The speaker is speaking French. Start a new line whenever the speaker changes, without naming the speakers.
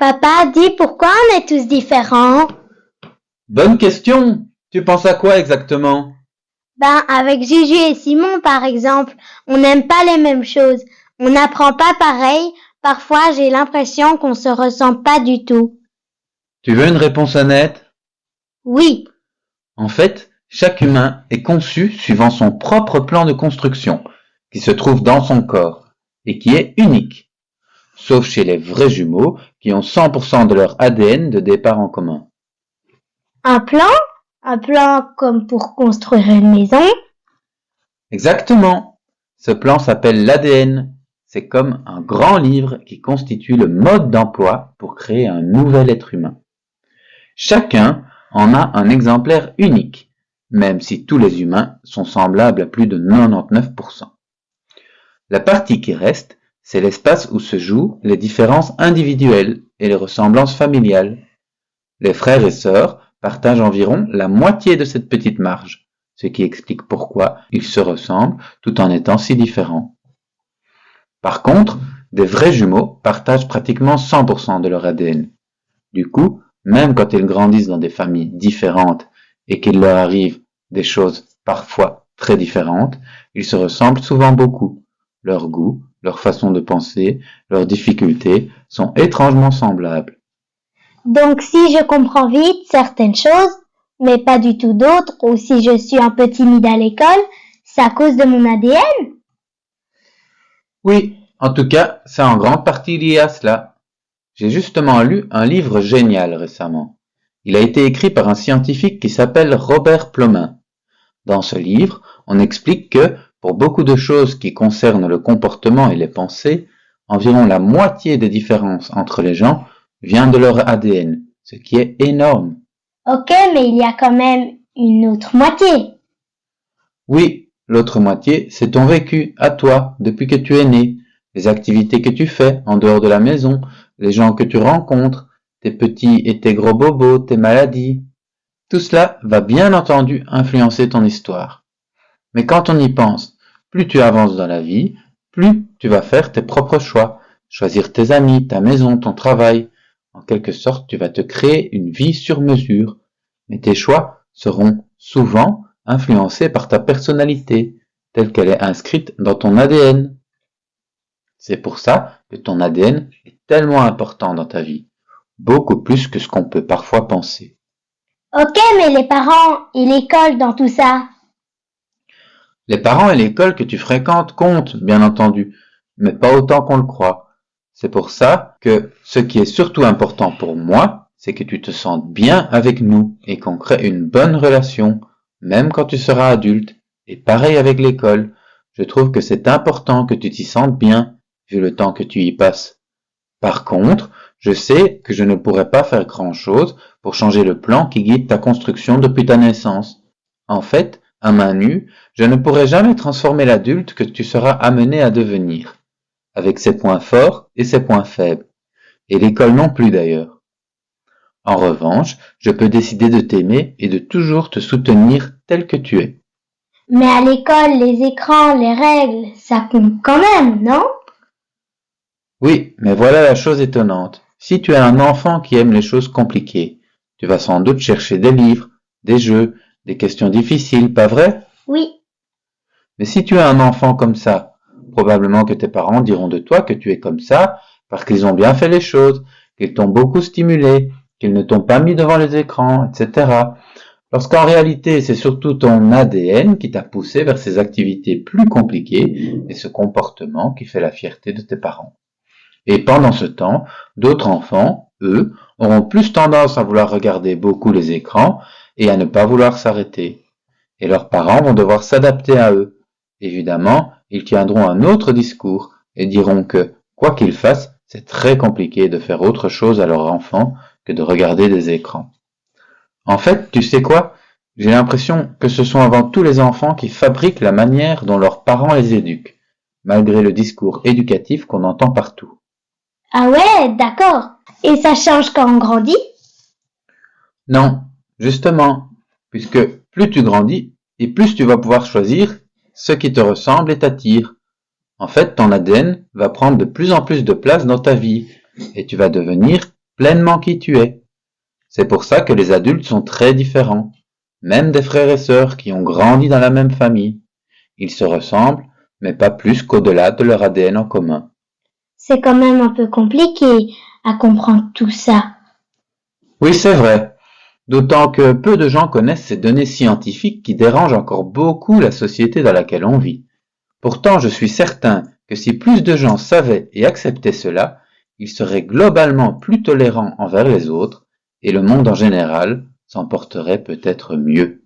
Papa, dis pourquoi on est tous différents?
Bonne question! Tu penses à quoi exactement?
Avec Juju et Simon, par exemple, on n'aime pas les mêmes choses. On n'apprend pas pareil. Parfois, j'ai l'impression qu'on se ressemble pas du tout.
Tu veux une réponse honnête?
Oui.
En fait, chaque humain est conçu suivant son propre plan de construction, qui se trouve dans son corps, et qui est unique. Sauf chez les vrais jumeaux, qui ont 100% de leur ADN de départ en commun.
Un plan? Un plan comme pour construire une maison?
Exactement. Ce plan s'appelle l'ADN. C'est comme un grand livre qui constitue le mode d'emploi pour créer un nouvel être humain. Chacun en a un exemplaire unique, même si tous les humains sont semblables à plus de 99%. La partie qui reste, c'est l'espace où se jouent les différences individuelles et les ressemblances familiales. Les frères et sœurs partagent environ la moitié de cette petite marge, ce qui explique pourquoi ils se ressemblent tout en étant si différents. Par contre, des vrais jumeaux partagent pratiquement 100% de leur ADN. Du coup, même quand ils grandissent dans des familles différentes et qu'il leur arrive des choses parfois très différentes, ils se ressemblent souvent beaucoup. Leurs goûts, leur façon de penser, leurs difficultés sont étrangement semblables.
Donc si je comprends vite certaines choses, mais pas du tout d'autres, ou si je suis un peu timide à l'école, c'est à cause de mon ADN?
Oui, en tout cas, c'est en grande partie lié à cela. J'ai justement lu un livre génial récemment. Il a été écrit par un scientifique qui s'appelle Robert Plomin. Dans ce livre, on explique que, pour beaucoup de choses qui concernent le comportement et les pensées, environ la moitié des différences entre les gens vient de leur ADN, ce qui est énorme.
Ok, mais il y a quand même une autre moitié.
Oui, l'autre moitié, c'est ton vécu, à toi, depuis que tu es né, les activités que tu fais en dehors de la maison, les gens que tu rencontres, tes petits et tes gros bobos, tes maladies. Tout cela va bien entendu influencer ton histoire. Mais quand on y pense, plus tu avances dans la vie, plus tu vas faire tes propres choix, choisir tes amis, ta maison, ton travail. En quelque sorte, tu vas te créer une vie sur mesure. Mais tes choix seront souvent influencés par ta personnalité, telle qu'elle est inscrite dans ton ADN. C'est pour ça que ton ADN est tellement important dans ta vie, beaucoup plus que ce qu'on peut parfois penser.
Ok, mais les parents et l'école dans tout ça?
Les parents et l'école que tu fréquentes comptent, bien entendu, mais pas autant qu'on le croit. C'est pour ça que ce qui est surtout important pour moi, c'est que tu te sentes bien avec nous et qu'on crée une bonne relation, même quand tu seras adulte. Et pareil avec l'école. Je trouve que c'est important que tu t'y sentes bien, vu le temps que tu y passes. Par contre, je sais que je ne pourrai pas faire grand-chose pour changer le plan qui guide ta construction depuis ta naissance. En fait, à main nue, je ne pourrai jamais transformer l'adulte que tu seras amené à devenir, avec ses points forts et ses points faibles, et l'école non plus d'ailleurs. En revanche, je peux décider de t'aimer et de toujours te soutenir tel que tu es.
Mais à l'école, les écrans, les règles, ça compte quand même, non?
Oui, mais voilà la chose étonnante. Si tu es un enfant qui aime les choses compliquées, tu vas sans doute chercher des livres, des jeux, des questions difficiles, pas vrai?
Oui.
Mais si tu es un enfant comme ça, probablement que tes parents diront de toi que tu es comme ça parce qu'ils ont bien fait les choses, qu'ils t'ont beaucoup stimulé, qu'ils ne t'ont pas mis devant les écrans, etc. Lorsqu'en réalité, c'est surtout ton ADN qui t'a poussé vers ces activités plus compliquées et ce comportement qui fait la fierté de tes parents. Et pendant ce temps, d'autres enfants, eux, auront plus tendance à vouloir regarder beaucoup les écrans et à ne pas vouloir s'arrêter. Et leurs parents vont devoir s'adapter à eux. Évidemment, ils tiendront un autre discours et diront que, quoi qu'ils fassent, c'est très compliqué de faire autre chose à leur enfant que de regarder des écrans. En fait, tu sais quoi? J'ai l'impression que ce sont avant tout les enfants qui fabriquent la manière dont leurs parents les éduquent, malgré le discours éducatif qu'on entend partout.
Ah ouais, d'accord. Et ça change quand on grandit?
Non, justement, puisque plus tu grandis et plus tu vas pouvoir choisir ce qui te ressemble et t'attire. En fait, ton ADN va prendre de plus en plus de place dans ta vie et tu vas devenir pleinement qui tu es. C'est pour ça que les adultes sont très différents, même des frères et sœurs qui ont grandi dans la même famille. Ils se ressemblent, mais pas plus qu'au-delà de leur ADN en commun.
C'est quand même un peu compliqué à comprendre tout ça.
Oui, c'est vrai. D'autant que peu de gens connaissent ces données scientifiques qui dérangent encore beaucoup la société dans laquelle on vit. Pourtant, je suis certain que si plus de gens savaient et acceptaient cela, ils seraient globalement plus tolérants envers les autres et le monde en général s'en porterait peut-être mieux.